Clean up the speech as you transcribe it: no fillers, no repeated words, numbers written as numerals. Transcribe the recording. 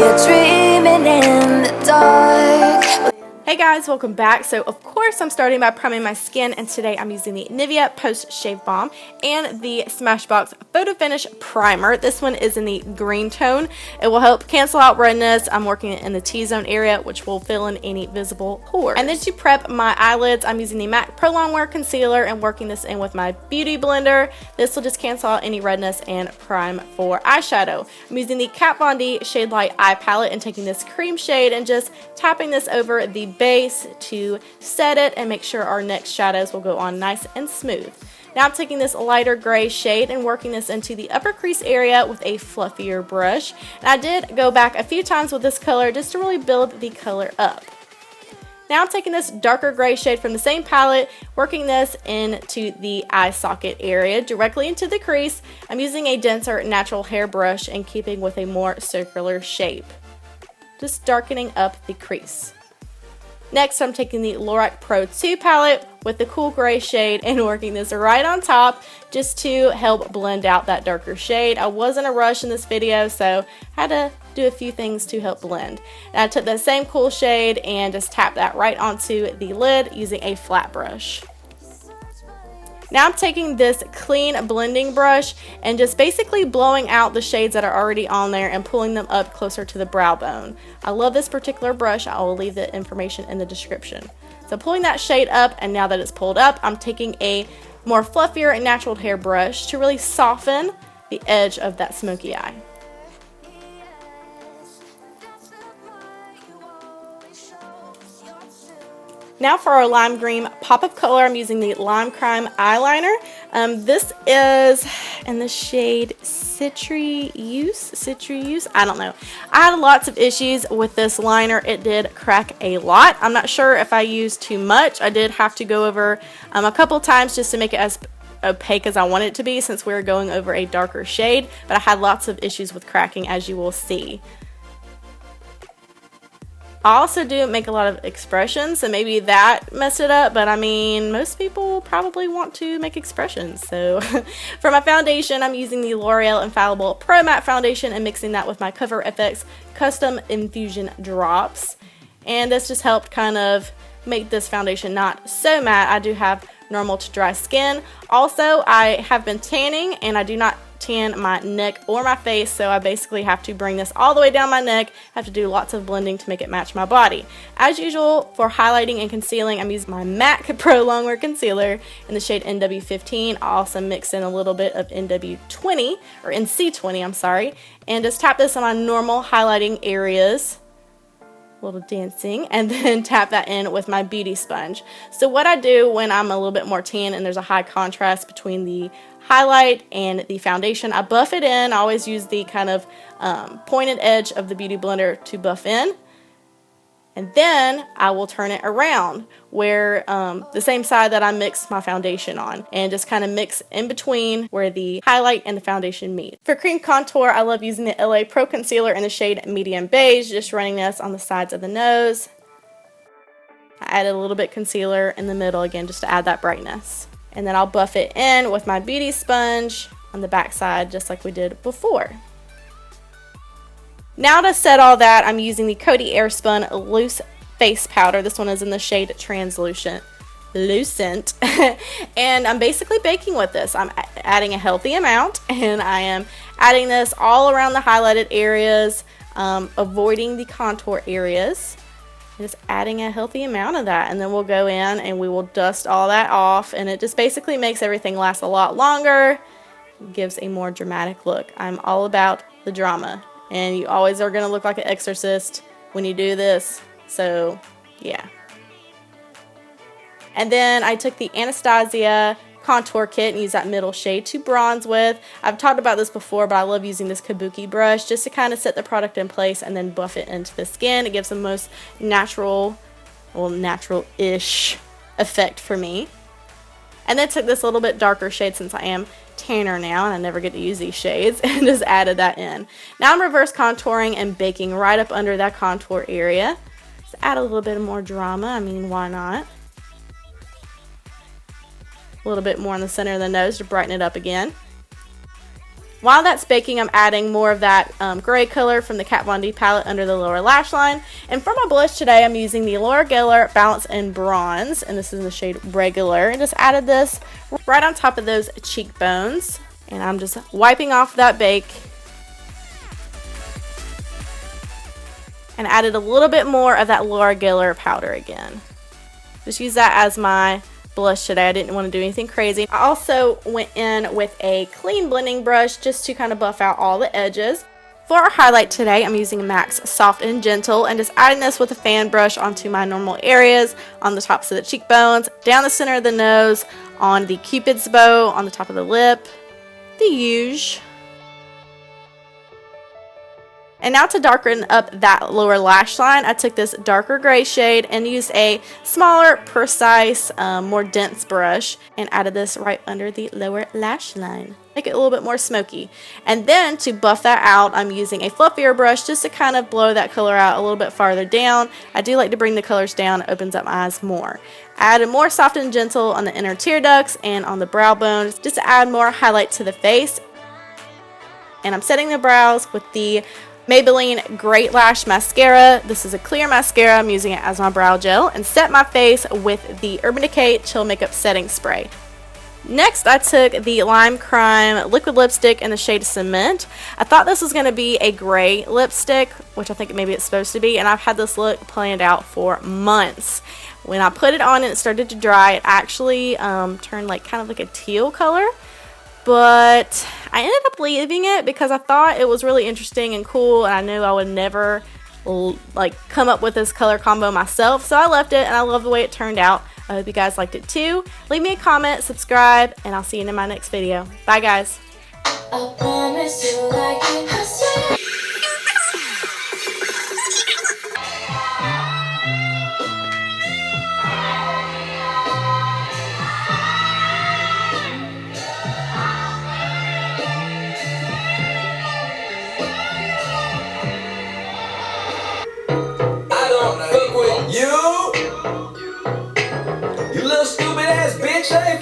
you're dreaming in the dark. Hey guys, welcome back. So of course I'm starting by priming my skin, and today I'm using the Nivea Post Shave Balm and the Smashbox Photofinish Primer. This one is in the green tone. It will help cancel out redness. I'm working it in the T-zone area, which will fill in any visible pores. And then to prep my eyelids, I'm using the MAC Pro Longwear Concealer and working this in with my Beauty Blender. This will just cancel out any redness and prime for eyeshadow. I'm using the Kat Von D Shade Light Eye Palette and taking this cream shade and just tapping this over the base to set it and make sure our next shadows will go on nice and smooth. Now I'm taking this lighter gray shade and working this into the upper crease area with a fluffier brush. And I did go back a few times with this color just to really build the color up. Now I'm taking this darker gray shade from the same palette, working this into the eye socket area directly into the crease. I'm using a denser natural hair brush and keeping with a more circular shape, just darkening up the crease. Next, I'm taking the Lorac Pro 2 palette with the cool gray shade and working this right on top just to help blend out that darker shade. I was in a rush in this video, so I had to do a few things to help blend. And I took that same cool shade and just tapped that right onto the lid using a flat brush. Now I'm taking this clean blending brush and just basically blowing out the shades that are already on there and pulling them up closer to the brow bone. I love this particular brush. I will leave the information in the description. So pulling that shade up, and now that it's pulled up, I'm taking a more fluffier and natural hair brush to really soften the edge of that smoky eye. Now for our lime green pop of color, I'm using the Lime Crime eyeliner. This is in the shade Citrus. I don't know. I had lots of issues with this liner. It did crack a lot. I'm not sure if I used too much. I did have to go over a couple times just to make it as opaque as I want it to be, since we're going over a darker shade, but I had lots of issues with cracking, as you will see. I also do make a lot of expressions, and maybe that messed it up, but I mean, most people probably want to make expressions. So for my foundation, I'm using the L'Oreal Infallible Pro Matte Foundation and mixing that with my Cover FX Custom Infusion Drops. And this just helped kind of make this foundation not so matte. I do have normal to dry skin. Also, I have been tanning, and I do not tan my neck or my face, so I basically have to bring this all the way down my neck. I have to do lots of blending to make it match my body. As usual, for highlighting and concealing, I'm using my MAC Pro Longwear Concealer in the shade NW15. I also mix in a little bit of NW20, or NC20, I'm sorry, and just tap this on my normal highlighting areas. Little dancing, and then tap that in with my beauty sponge. So what I do when I'm a little bit more tan and there's a high contrast between the highlight and the foundation, I buff it in. I always use the kind of pointed edge of the Beauty Blender to buff in, and then I will turn it around where the same side that I mixed my foundation on, and just kind of mix in between where the highlight and the foundation meet. For cream contour, I love using the LA Pro Concealer in the shade Medium Beige, just running this on the sides of the nose. I added a little bit concealer in the middle again just to add that brightness. And then I'll buff it in with my beauty sponge on the back side just like we did before. Now to set all that, I'm using the Coty Airspun Loose Face Powder. This one is in the shade Translucent. And I'm basically baking with this. I'm adding a healthy amount, and I am adding this all around the highlighted areas, avoiding the contour areas. Just adding a healthy amount of that, and then we'll go in and we will dust all that off, and it just basically makes everything last a lot longer. It gives a more dramatic look. I'm all about the drama, and you always are going to look like an exorcist when you do this, so yeah. And then I took the Anastasia contour kit and use that middle shade to bronze with. I've talked about this before, but I love using this kabuki brush just to kind of set the product in place and then buff it into the skin. It gives the most natural, well, natural-ish effect for me. And then took this little bit darker shade, since I am tanner now and I never get to use these shades, and just added that in. Now I'm reverse contouring and baking right up under that contour area. Just add a little bit more drama. I mean, why not? A little bit more in the center of the nose to brighten it up again. While that's baking, I'm adding more of that gray color from the Kat Von D palette under the lower lash line. And for my blush today, I'm using the Laura Geller Balance in Bronze, and this is in the shade Regular. And just added this right on top of those cheekbones. And I'm just wiping off that bake. And added a little bit more of that Laura Geller powder again. Just use that as my blush today. I didn't want to do anything crazy. I also went in with a clean blending brush just to kind of buff out all the edges. For our highlight today, I'm using MAC's Soft and Gentle and just adding this with a fan brush onto my normal areas, on the tops of the cheekbones, down the center of the nose, on the cupid's bow, on the top of the lip, the usual. And now to darken up that lower lash line, I took this darker gray shade and used a smaller, precise, more dense brush and added this right under the lower lash line. Make it a little bit more smoky. And then to buff that out, I'm using a fluffier brush just to kind of blow that color out a little bit farther down. I do like to bring the colors down, it opens up my eyes more. Added more Soft and Gentle on the inner tear ducts and on the brow bones just to add more highlight to the face. And I'm setting the brows with the Maybelline Great Lash Mascara. This is a clear mascara. I'm using it as my brow gel, and set my face with the Urban Decay Chill Makeup Setting Spray. Next, I took the Lime Crime liquid lipstick in the shade Cement. I thought this was going to be a gray lipstick, which I think maybe it's supposed to be, and I've had this look planned out for months. When I put it on and it started to dry, it actually turned like kind of like a teal color. But I ended up leaving it because I thought it was really interesting and cool, and I knew I would never like come up with this color combo myself, so I left it, and I love the way it turned out. I hope you guys liked it too. Leave me a comment, subscribe, and I'll see you in my next video. Bye guys. I promise you like it, I swear. You little stupid ass bitch, I ain't